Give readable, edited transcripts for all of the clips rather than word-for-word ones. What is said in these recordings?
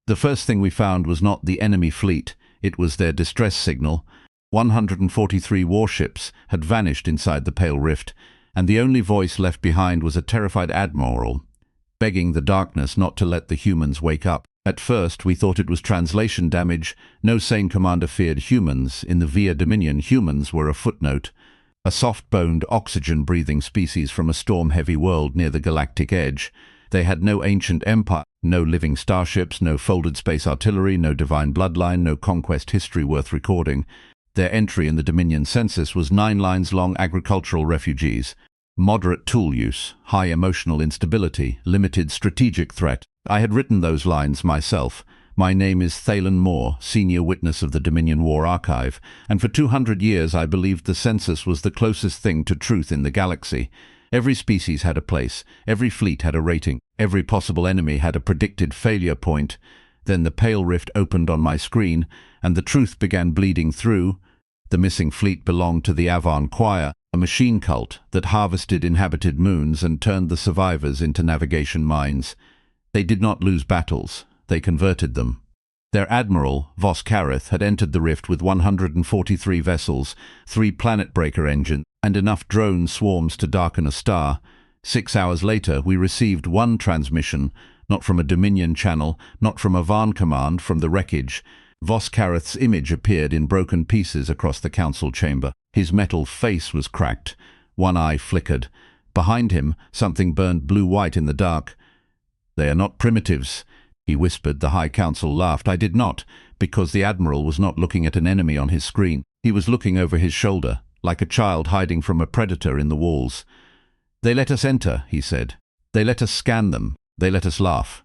The first thing we found was not the enemy fleet, it was their distress signal. 143 warships had vanished inside the pale rift, and the only voice left behind was a terrified admiral, begging the darkness not to let the humans wake up. At first, we thought it was translation damage. No sane commander feared humans. In the Via Dominion, humans were a footnote, a soft-boned, oxygen-breathing species from a storm-heavy world near the galactic edge. They had no ancient empire, no living starships, no folded space artillery, no divine bloodline, no conquest history worth recording. Their entry in the Dominion census was 9 lines long: agricultural refugees, moderate tool use, high emotional instability, limited strategic threat. I had written those lines myself. My name is Thalen Moore, senior witness of the Dominion War Archive, and for 200 years I believed the census was the closest thing to truth in the galaxy. Every species had a place, every fleet had a rating, every possible enemy had a predicted failure point. Then the pale rift opened on my screen, and the truth began bleeding through. The missing fleet belonged to the Avan Choir, a machine cult that harvested inhabited moons and turned the survivors into navigation mines. They did not lose battles, they converted them. Their admiral, Vos Kareth, had entered the rift with 143 vessels, 3 planet-breaker engines, and enough drone swarms to darken a star. 6 hours later, we received one transmission, not from a Dominion channel, not from Avan Command, from the wreckage. Vos Kareth's image appeared in broken pieces across the council chamber. His metal face was cracked. One eye flickered. Behind him, something burned blue-white in the dark. "They are not primitives," he whispered. The High Council laughed. I did not, because the Admiral was not looking at an enemy on his screen. He was looking over his shoulder, like a child hiding from a predator in the walls. "They let us enter," he said. "They let us scan them. They let us laugh."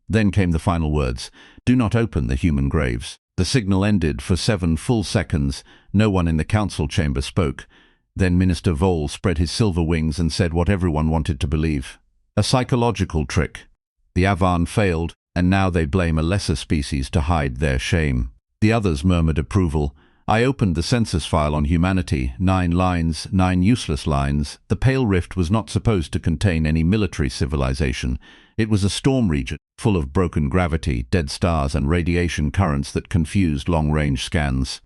Then came the final words. "Do not open the human graves." The signal ended. For 7 full seconds. No one in the council chamber spoke. Then Minister Vole spread his silver wings and said what everyone wanted to believe. A psychological trick. The Avan failed, and now they blame a lesser species to hide their shame. The others murmured approval. I opened the census file on humanity. 9 lines, 9 useless lines. The Pale Rift was not supposed to contain any military civilization. It was a storm region, full of broken gravity, dead stars, and radiation currents that confused long-range scans.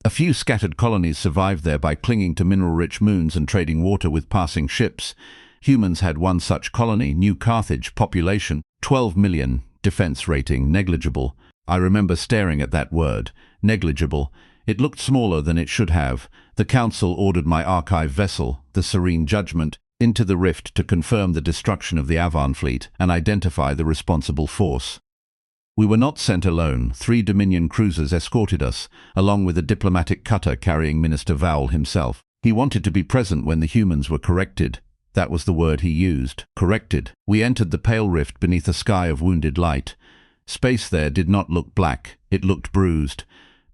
A few scattered colonies survived there by clinging to mineral-rich moons and trading water with passing ships. Humans had one such colony, New Carthage, population 12 million, defense rating negligible. I remember staring at that word, negligible. It looked smaller than it should have. The council ordered my archive vessel, the Serene Judgment, into the rift to confirm the destruction of the Avan fleet and identify the responsible force. We were not sent alone. 3 Dominion cruisers escorted us, along with a diplomatic cutter carrying Minister Vowell himself. He wanted to be present when the humans were corrected. That was the word he used, corrected. We entered the Pale Rift beneath a sky of wounded light. Space there did not look black, it looked bruised.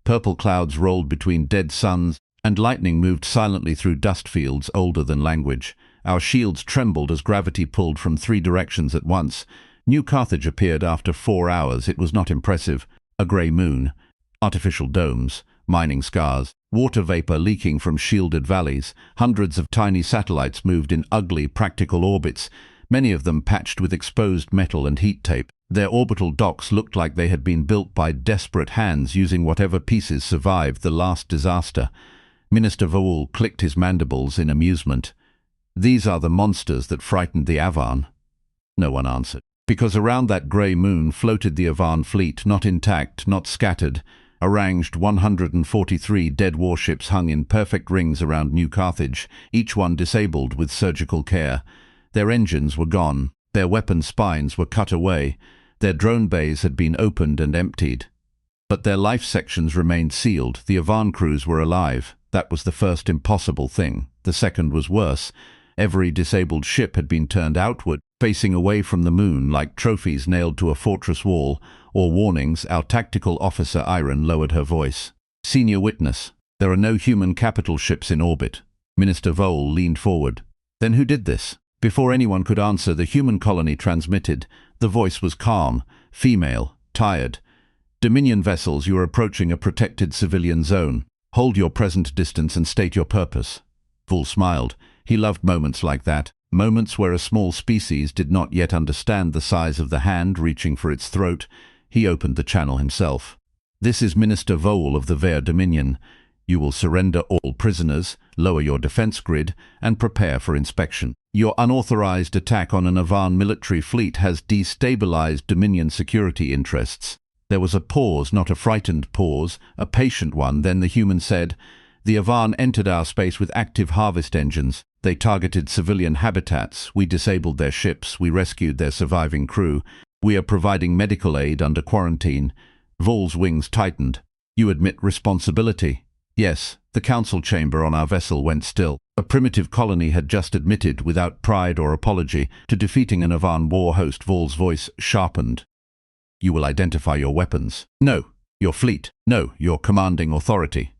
Purple clouds rolled between dead suns, and lightning moved silently through dust fields older than language. Our shields trembled as gravity pulled from 3 directions at once. New Carthage appeared after 4 hours. It was not impressive. A grey moon, artificial domes, mining scars, water vapor leaking from shielded valleys. Hundreds of tiny satellites moved in ugly, practical orbits, many of them patched with exposed metal and heat tape. Their orbital docks looked like they had been built by desperate hands using whatever pieces survived the last disaster. Minister Vowell clicked his mandibles in amusement. "These are the monsters that frightened the Avan." No one answered, because around that grey moon floated the Avan fleet, not intact, not scattered. Arranged 143 dead warships hung in perfect rings around New Carthage, each one disabled with surgical care. Their engines were gone, their weapon spines were cut away, their drone bays had been opened and emptied. But their life sections remained sealed. The Avan crews were alive. That was the first impossible thing. The second was worse. Every disabled ship had been turned outward, facing away from the moon like trophies nailed to a fortress wall, or warnings. Our tactical officer Iron lowered her voice. "Senior witness, there are no human capital ships in orbit." Minister Vowell leaned forward. "Then who did this?" Before anyone could answer, the human colony transmitted. The voice was calm, female, tired. "Dominion vessels, you are approaching a protected civilian zone. Hold your present distance and state your purpose." Vowell smiled. He loved moments like that. Moments where a small species did not yet understand the size of the hand reaching for its throat, he opened the channel himself. "This is Minister Vole of the Ver Dominion. You will surrender all prisoners, lower your defense grid, and prepare for inspection. Your unauthorized attack on an Avan military fleet has destabilized Dominion security interests." There was a pause, not a frightened pause, a patient one. Then the human said, "The Avan entered our space with active harvest engines. They targeted civilian habitats. We disabled their ships. We rescued their surviving crew. We are providing medical aid under quarantine." Vole's wings tightened. "You admit responsibility?" "Yes." The council chamber on our vessel went still. A primitive colony had just admitted, without pride or apology, to defeating an Avan war host. Vole's voice sharpened. "You will identify your weapons." "No." "Your fleet." "No." "Your commanding authority."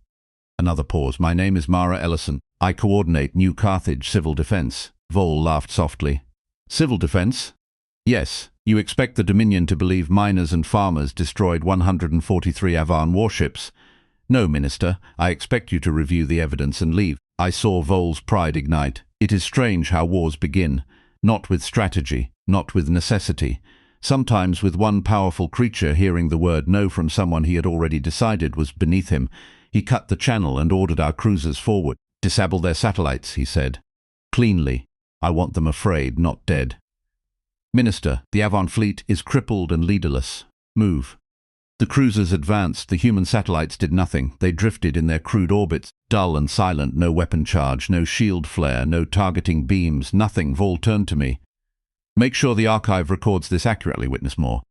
Another pause. "My name is Mara Ellison. I coordinate New Carthage civil defense." Vole laughed softly. "Civil defense?" "Yes. You expect the Dominion to believe miners and farmers destroyed 143 Avan warships?" "No, Minister. I expect you to review the evidence and leave." I saw Vole's pride ignite. It is strange how wars begin. Not with strategy, not with necessity. Sometimes with one powerful creature hearing the word no from someone he had already decided was beneath him. He cut the channel and ordered our cruisers forward. "Disable their satellites," he said. "Cleanly. I want them afraid, not dead." "Minister, the Avan fleet is crippled and leaderless. Move." The cruisers advanced. The human satellites did nothing. They drifted in their crude orbits, dull and silent, no weapon charge, no shield flare, no targeting beams, nothing. Vole turned to me. "Make sure the archive records this accurately, Witness Moore."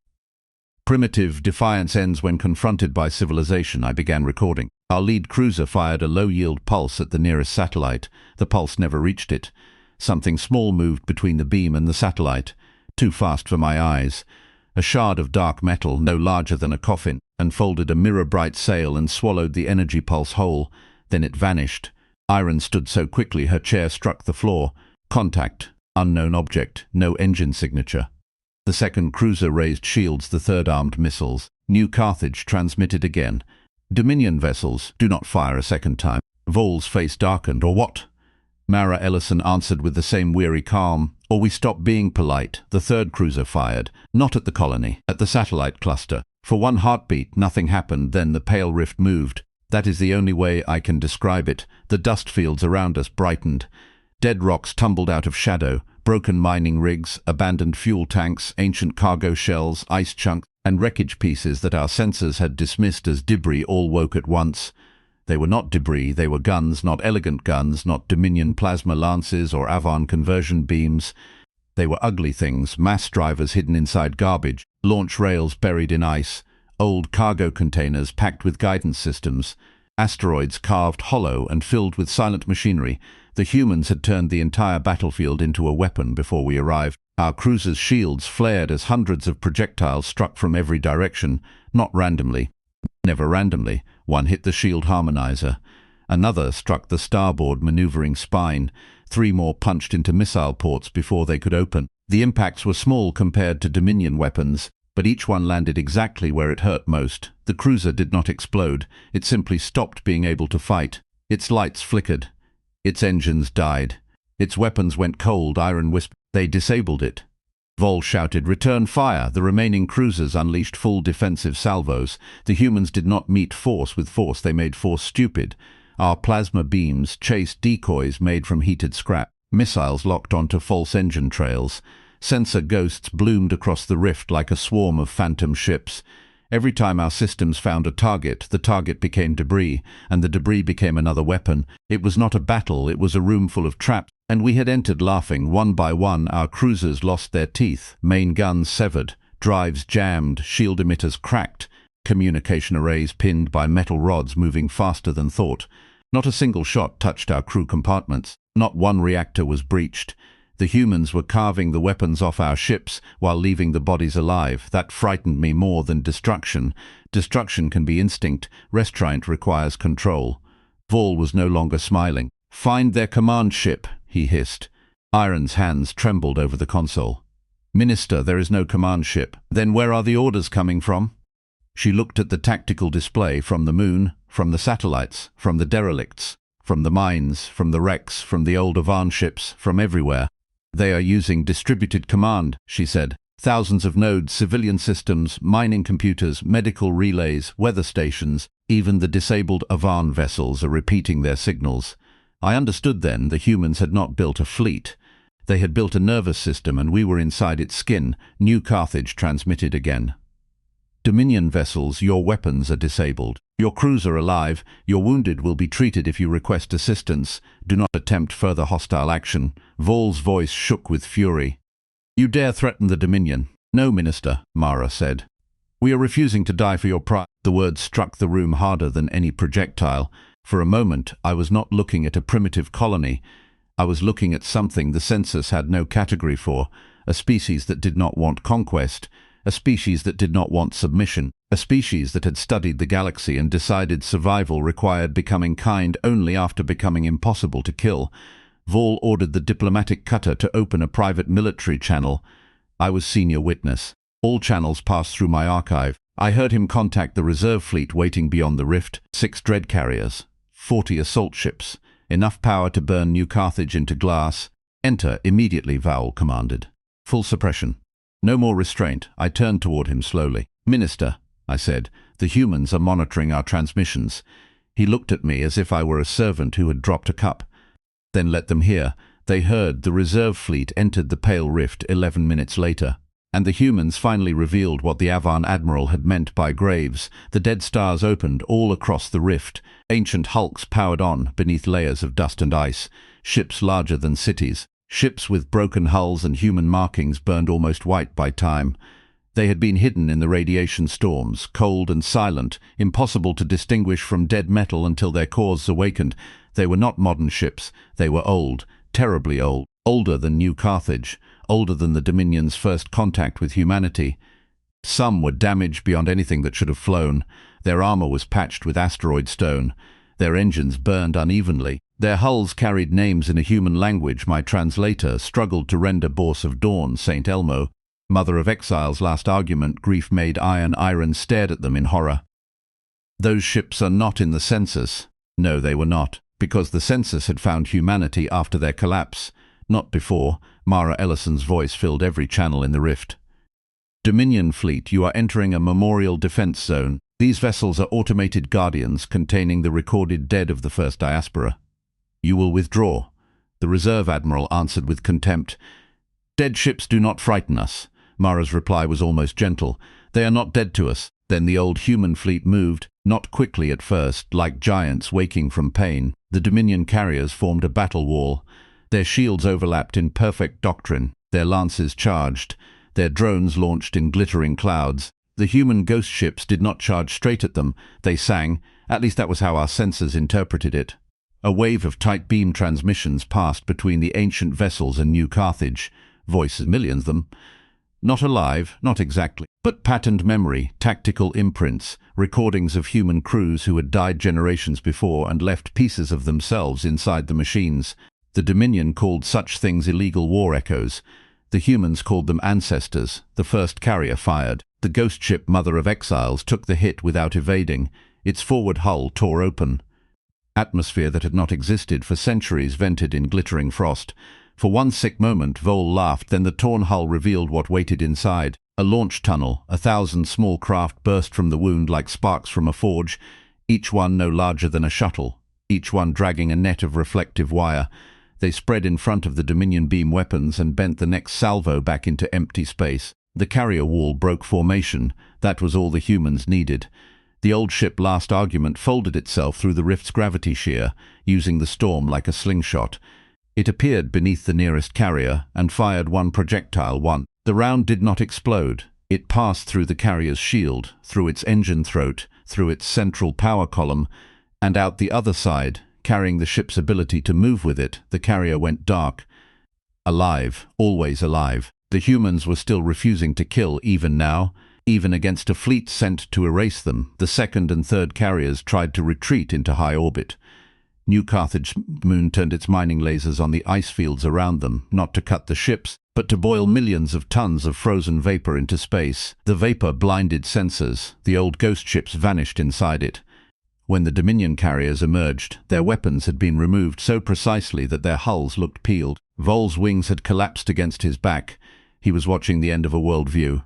"Primitive defiance ends when confronted by civilization," I began recording. Our lead cruiser fired a low-yield pulse at the nearest satellite. The pulse never reached it. Something small moved between the beam and the satellite. Too fast for my eyes. A shard of dark metal, no larger than a coffin, unfolded a mirror-bright sail and swallowed the energy pulse whole. Then it vanished. Iron stood so quickly her chair struck the floor. Contact. Unknown object. No engine signature. The second cruiser raised shields, the third armed missiles. New Carthage transmitted again. "Dominion vessels, do not fire a second time." Vole's face darkened. "Or what?" Mara Ellison answered with the same weary calm. "Or we stop being polite." The third cruiser fired. Not at the colony, at the satellite cluster. For one heartbeat, nothing happened. Then the pale rift moved. That is the only way I can describe it. The dust fields around us brightened. Dead rocks tumbled out of shadow. Broken mining rigs, abandoned fuel tanks, ancient cargo shells, ice chunks, and wreckage pieces that our sensors had dismissed as debris all woke at once. They were not debris, they were guns, not elegant guns, not Dominion plasma lances or Avan conversion beams. They were ugly things, mass drivers hidden inside garbage, launch rails buried in ice, old cargo containers packed with guidance systems, asteroids carved hollow and filled with silent machinery. The humans had turned the entire battlefield into a weapon before we arrived. Our cruisers' shields flared as hundreds of projectiles struck from every direction, not randomly. Never randomly. One hit the shield harmonizer. Another struck the starboard maneuvering spine. 3 more punched into missile ports before they could open. The impacts were small compared to Dominion weapons, but each one landed exactly where it hurt most. The cruiser did not explode. It simply stopped being able to fight. Its lights flickered. Its engines died. Its weapons went cold. Iron whispered. They disabled it. Vole shouted, "Return fire!" The remaining cruisers unleashed full defensive salvos. The humans did not meet force with force, they made force stupid. Our plasma beams chased decoys made from heated scrap. Missiles locked onto false engine trails. Sensor ghosts bloomed across the rift like a swarm of phantom ships. Every time our systems found a target, the target became debris, and the debris became another weapon. It was not a battle, it was a room full of traps, and we had entered laughing. One by one, our cruisers lost their teeth, main guns severed, drives jammed, shield emitters cracked, communication arrays pinned by metal rods moving faster than thought. Not a single shot touched our crew compartments. Not one reactor was breached. The humans were carving the weapons off our ships while leaving the bodies alive. That frightened me more than destruction. Destruction can be instinct. Restraint requires control. Vole was no longer smiling. "Find their command ship," he hissed. Iron's hands trembled over the console. "Minister, there is no command ship." "Then where are the orders coming from?" She looked at the tactical display. From the moon, from the satellites, from the derelicts, from the mines, from the wrecks, from the old Avan ships, from everywhere. They are using distributed command, she said. Thousands of nodes, civilian systems, mining computers, medical relays, weather stations, even the disabled Avan vessels are repeating their signals. I understood then the humans had not built a fleet. They had built a nervous system and we were inside its skin. New Carthage transmitted again. Dominion vessels, your weapons are disabled. Your crews are alive. Your wounded will be treated if you request assistance. Do not attempt further hostile action. Vol's voice shook with fury. You dare threaten the Dominion? No, Minister, Mara said. We are refusing to die for your pride. The words struck the room harder than any projectile. For a moment, I was not looking at a primitive colony. I was looking at something the census had no category for, a species that did not want conquest, a species that did not want submission, a species that had studied the galaxy and decided survival required becoming kind only after becoming impossible to kill. Vol ordered the diplomatic cutter to open a private military channel. I was senior witness. All channels passed through my archive. I heard him contact the reserve fleet waiting beyond the rift, 6 dread carriers, 40 assault ships, enough power to burn New Carthage into glass. Enter immediately, Vowel commanded. Full suppression. No more restraint. I turned toward him slowly. Minister, I said, the humans are monitoring our transmissions. He looked at me as if I were a servant who had dropped a cup. Then let them hear. They heard the reserve fleet entered the Pale Rift 11 minutes later. And the humans finally revealed what the Avan Admiral had meant by graves. The dead stars opened all across the rift. Ancient hulks powered on beneath layers of dust and ice. Ships larger than cities. Ships with broken hulls and human markings burned almost white by time. They had been hidden in the radiation storms, cold and silent, impossible to distinguish from dead metal until their cores awakened. They were not modern ships. They were old, terribly old, older than New Carthage, older than the Dominion's first contact with humanity. Some were damaged beyond anything that should have flown. Their armor was patched with asteroid stone. Their engines burned unevenly. Their hulls carried names in a human language my translator struggled to render. Bourse of Dawn, St. Elmo. Mother of Exile's last argument, grief-made iron stared at them in horror. Those ships are not in the census. No, they were not, because the census had found humanity after their collapse, not before. Mara Ellison's voice filled every channel in the rift. Dominion fleet, you are entering a memorial defense zone. These vessels are automated guardians containing the recorded dead of the first diaspora. You will withdraw. The reserve admiral answered with contempt. Dead ships do not frighten us. Mara's reply was almost gentle. They are not dead to us. Then the old human fleet moved, not quickly at first, like giants waking from pain. The Dominion carriers formed a battle wall. Their shields overlapped in perfect doctrine. Their lances charged. Their drones launched in glittering clouds. The human ghost ships did not charge straight at them. They sang. At least that was how our sensors interpreted it. A wave of tight beam transmissions passed between the ancient vessels and New Carthage. Voices, millions of them. Not alive, not exactly, but patterned memory, tactical imprints, recordings of human crews who had died generations before and left pieces of themselves inside the machines. The Dominion called such things illegal war echoes. The humans called them ancestors. The first carrier fired. The ghost ship Mother of Exiles took the hit without evading. Its forward hull tore open. Atmosphere that had not existed for centuries vented in glittering frost. For one sick moment, Vol laughed, then the torn hull revealed what waited inside. A launch tunnel, 1,000 small craft burst from the wound like sparks from a forge, each one no larger than a shuttle, each one dragging a net of reflective wire. They spread in front of the Dominion beam weapons and bent the next salvo back into empty space. The carrier wall broke formation. That was all the humans needed. The old ship Last Argument folded itself through the rift's gravity shear, using the storm like a slingshot. It appeared beneath the nearest carrier and fired one projectile. The round did not explode. It passed through the carrier's shield, through its engine throat, through its central power column, and out the other side, carrying the ship's ability to move with it. The carrier went dark. Alive, always alive. The humans were still refusing to kill even now. Even against a fleet sent to erase them, the second and third carriers tried to retreat into high orbit. New Carthage moon turned its mining lasers on the ice fields around them, not to cut the ships, but to boil millions of tons of frozen vapor into space. The vapor blinded sensors. The old ghost ships vanished inside it. When the Dominion carriers emerged, their weapons had been removed so precisely that their hulls looked peeled. Vol's wings had collapsed against his back. He was watching the end of a worldview.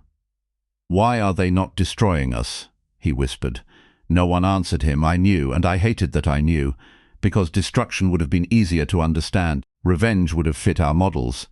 "Why are they not destroying us?" he whispered. No one answered him. I knew, and I hated that I knew, because destruction would have been easier to understand. Revenge would have fit our models.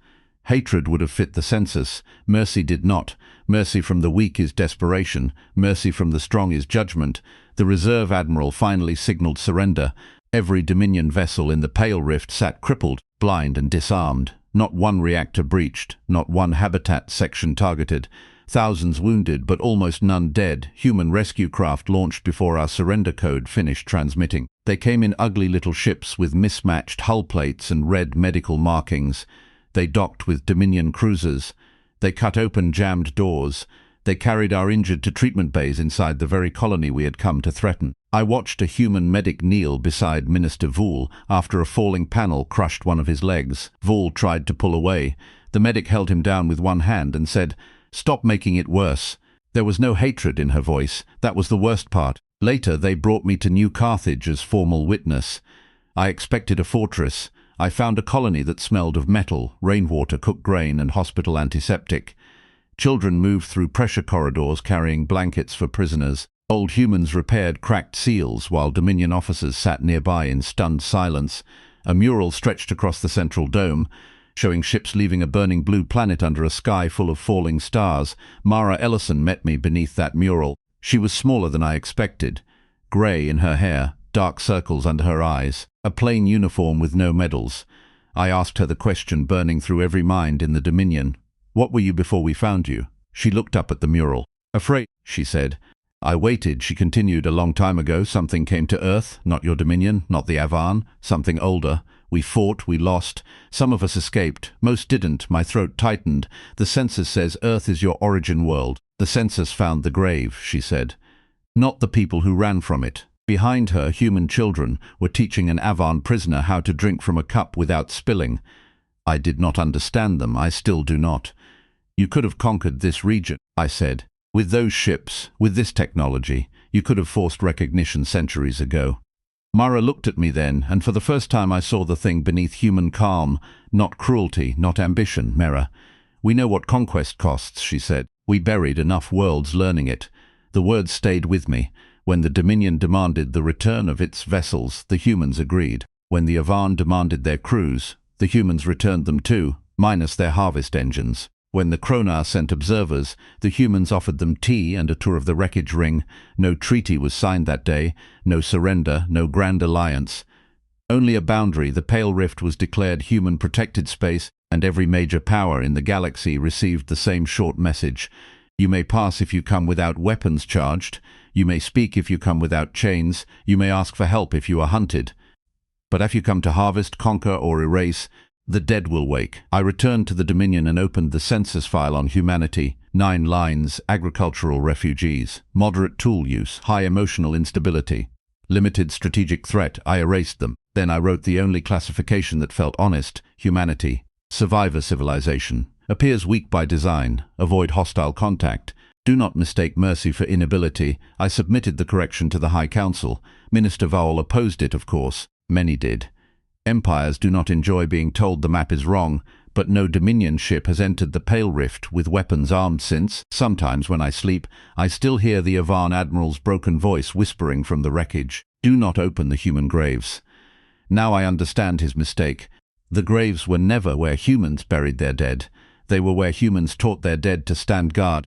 Hatred would have fit the census. Mercy did not. Mercy from the weak is desperation. Mercy from the strong is judgment. The reserve admiral finally signaled surrender. Every Dominion vessel in the Pale Rift sat crippled, blind and disarmed. Not one reactor breached, not one habitat section targeted. Thousands wounded, but almost none dead. Human rescue craft launched before our surrender code finished transmitting. They came in ugly little ships with mismatched hull plates and red medical markings. They docked with Dominion cruisers. They cut open jammed doors. They carried our injured to treatment bays inside the very colony we had come to threaten. I watched a human medic kneel beside Minister Vool after a falling panel crushed one of his legs. Vool tried to pull away. The medic held him down with one hand and said, "Stop making it worse." There was no hatred in her voice. That was the worst part. Later, they brought me to New Carthage as formal witness. I expected a fortress. I found a colony that smelled of metal, rainwater, cooked grain, and hospital antiseptic. Children moved through pressure corridors carrying blankets for prisoners. Old humans repaired cracked seals while Dominion officers sat nearby in stunned silence. A mural stretched across the central dome, showing ships leaving a burning blue planet under a sky full of falling stars. Mara Ellison met me beneath that mural. She was smaller than I expected. Grey in her hair, dark circles under her eyes, a plain uniform with no medals. I asked her the question burning through every mind in the Dominion. "What were you before we found you?" She looked up at the mural. "Afraid," she said. "I waited," she continued. "A long time ago, something came to Earth, not your Dominion, not the Avan, something older. We fought, we lost. Some of us escaped. Most didn't." My throat tightened. "The census says Earth is your origin world." "The census found the grave," she said. "Not the people who ran from it." Behind her, human children were teaching an Avan prisoner how to drink from a cup without spilling. I did not understand them. I still do not. "You could have conquered this region," I said. "With those ships, with this technology, you could have forced recognition centuries ago." Mara looked at me then, and for the first time I saw the thing beneath human calm, not cruelty, not ambition. "Mera, we know what conquest costs," she said. "We buried enough worlds learning it." The words stayed with me. When the Dominion demanded the return of its vessels, the humans agreed. When the Avan demanded their crews, the humans returned them too, minus their harvest engines. When the Kronar sent observers, the humans offered them tea and a tour of the wreckage ring. No treaty was signed that day, no surrender, no grand alliance. Only a boundary. The Pale Rift was declared human protected space, and every major power in the galaxy received the same short message. You may pass if you come without weapons charged. You may speak if you come without chains. You may ask for help if you are hunted. But if you come to harvest, conquer, or erase, the dead will wake. I returned to the Dominion and opened the census file on humanity. 9 lines: agricultural refugees, moderate tool use, high emotional instability, limited strategic threat. I erased them. Then I wrote the only classification that felt honest: humanity. Survivor civilization. Appears weak by design. Avoid hostile contact. Do not mistake mercy for inability. I submitted the correction to the High Council. Minister Vowell opposed it, of course. Many did. Empires do not enjoy being told the map is wrong, but no Dominion ship has entered the Pale Rift with weapons armed since. Sometimes when I sleep, I still hear the Avan Admiral's broken voice whispering from the wreckage. "Do not open the human graves." Now I understand his mistake. The graves were never where humans buried their dead. They were where humans taught their dead to stand guard.